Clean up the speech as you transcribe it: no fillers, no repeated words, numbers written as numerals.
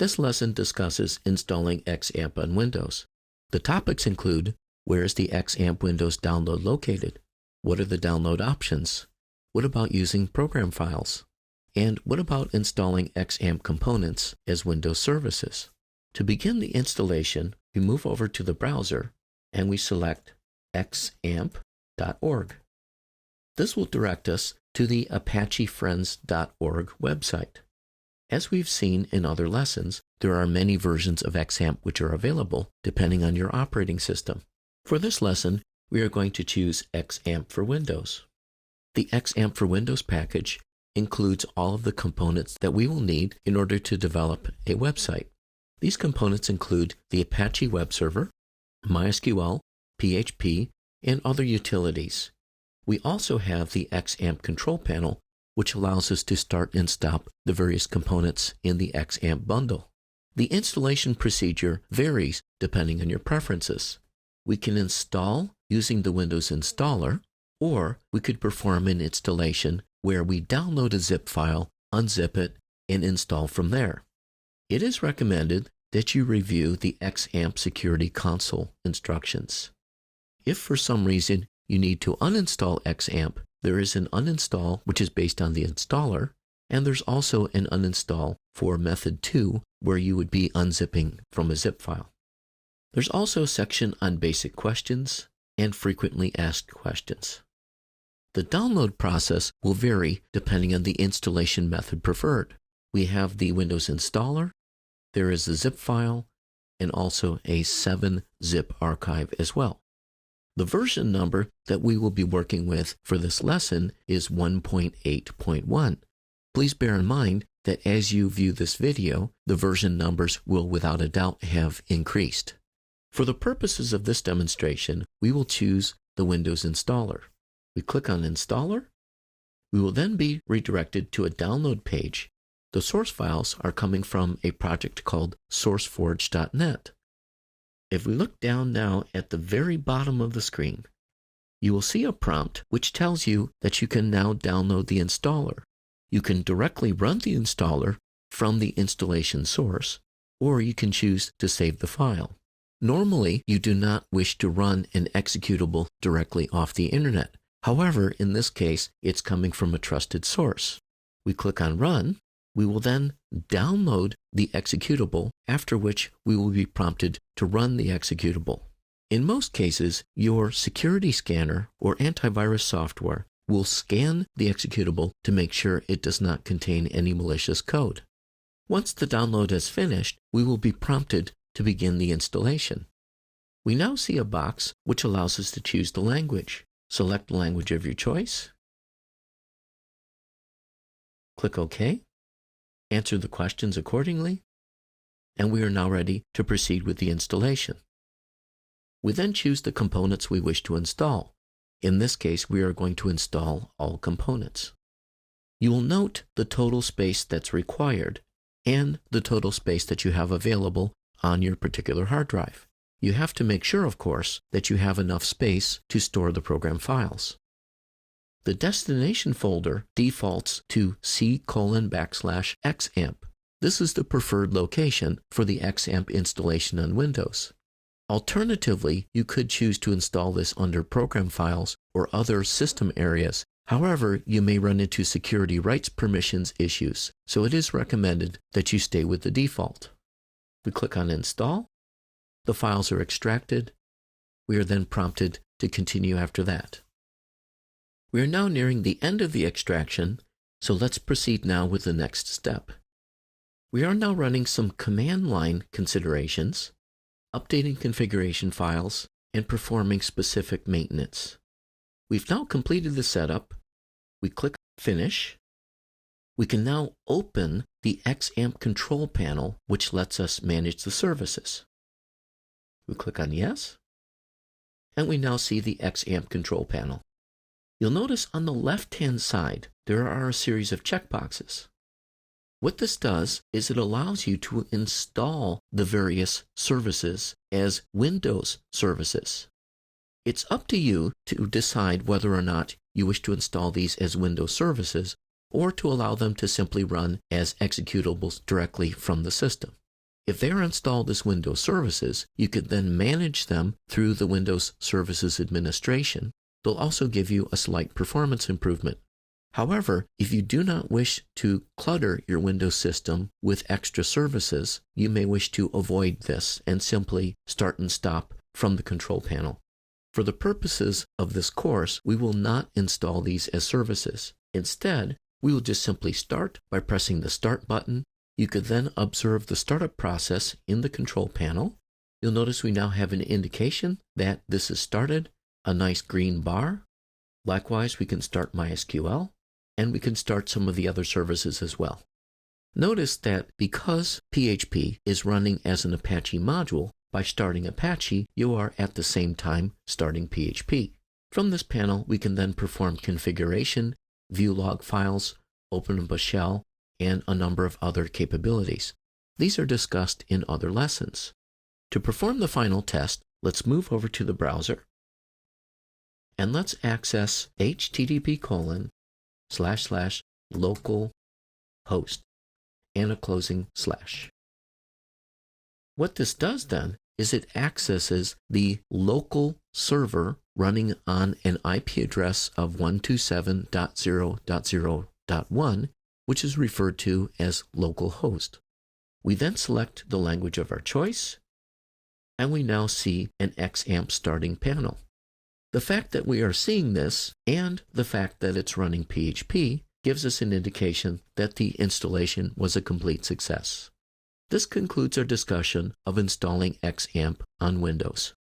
This lesson discusses installing XAMPP on Windows. The topics include: where is the XAMPP Windows download located? What are the download options? What about using program files? And what about installing XAMPP components as Windows services? To begin the installation, we move over to the browser and we select XAMPP.org. This will direct us to the ApacheFriends.org website. As we've seen in other lessons, there are many versions of XAMPP which are available depending on your operating system. For this lesson, we are going to choose XAMPP for Windows. The XAMPP for Windows package includes all of the components that we will need in order to develop a website. These components include the Apache web server, MySQL, PHP, and other utilities. We also have the XAMPP control panel, which allows us to start and stop the various components in the XAMPP bundle. The installation procedure varies depending on your preferences. We can install using the Windows installer, or we could perform an installation where we download a zip file, unzip it, and install from there. It is recommended that you review the XAMPP Security Console instructions. If for some reason you need to uninstall XAMPP, there is an uninstall which is based on the installer, and there's also an uninstall for method 2 where you would be unzipping from a zip file. There's also a section on basic questions and frequently asked questions. The download process will vary depending on the installation method preferred. We have the Windows installer, there is a zip file, and also a 7-zip archive as well. The version number that we will be working with for this lesson is 1.8.1. Please bear in mind that as you view this video, the version numbers will without a doubt have increased. For the purposes of this demonstration, we will choose the Windows installer. We click on Installer. We will then be redirected to a download page. The source files are coming from a project called SourceForge.net. If we look down now at the very bottom of the screen, you will see a prompt which tells you that you can now download the installer. You can directly run the installer from the installation source, or you can choose to save the file. Normally, you do not wish to run an executable directly off the internet. However, in this case, it's coming from a trusted source. We click on Run. We will then download the executable, after which we will be prompted to run the executable. In most cases, your security scanner or antivirus software will scan the executable to make sure it does not contain any malicious code. Once the download is finished, we will be prompted to begin the installation. We now see a box which allows us to choose the language. Select the language of your choice. Click OK. Answer the questions accordingly, and we are now ready to proceed with the installation. We then choose the components we wish to install. In this case, we are going to install all components. You will note the total space that's required and the total space that you have available on your particular hard drive. You have to make sure, of course, that you have enough space to store the program files. The destination folder defaults to C:\XAMPP. This is the preferred location for the XAMPP installation on Windows. Alternatively, you could choose to install this under Program Files or other system areas. However, you may run into security rights permissions issues, so it is recommended that you stay with the default. We click on Install. The files are extracted. We are then prompted to continue after that. We are now nearing the end of the extraction, so let's proceed now with the next step. We are now running some command line considerations, updating configuration files, and performing specific maintenance. We've now completed the setup. We click Finish. We can now open the XAMPP control panel, which lets us manage the services. We click on Yes, and we now see the XAMPP control panel. You'll notice on the left-hand side, there are a series of checkboxes. What this does is it allows you to install the various services as Windows services. It's up to you to decide whether or not you wish to install these as Windows services or to allow them to simply run as executables directly from the system. If they are installed as Windows services, you could then manage them through the Windows Services Administration. They'll also give you a slight performance improvement. However, if you do not wish to clutter your Windows system with extra services, you may wish to avoid this and simply start and stop from the control panel. For the purposes of this course, we will not install these as services. Instead, we will just simply start by pressing the Start button. You could then observe the startup process in the control panel. You'll notice we now have an indication that this is started, a nice green bar. Likewise, we can start MySQL, and we can start some of the other services as well. Notice that because PHP is running as an Apache module, by starting Apache, you are at the same time starting PHP. From this panel, we can then perform configuration, view log files, open up a shell, and a number of other capabilities. These are discussed in other lessons. To perform the final test, let's move over to the browser, and let's access http://localhost and a closing slash. What this does then is it accesses the local server running on an IP address of 127.0.0.1, which is referred to as localhost. We then select the language of our choice, and we now see an XAMPP starting panel. The fact that we are seeing this and the fact that it's running PHP gives us an indication that the installation was a complete success. This concludes our discussion of installing XAMPP on Windows.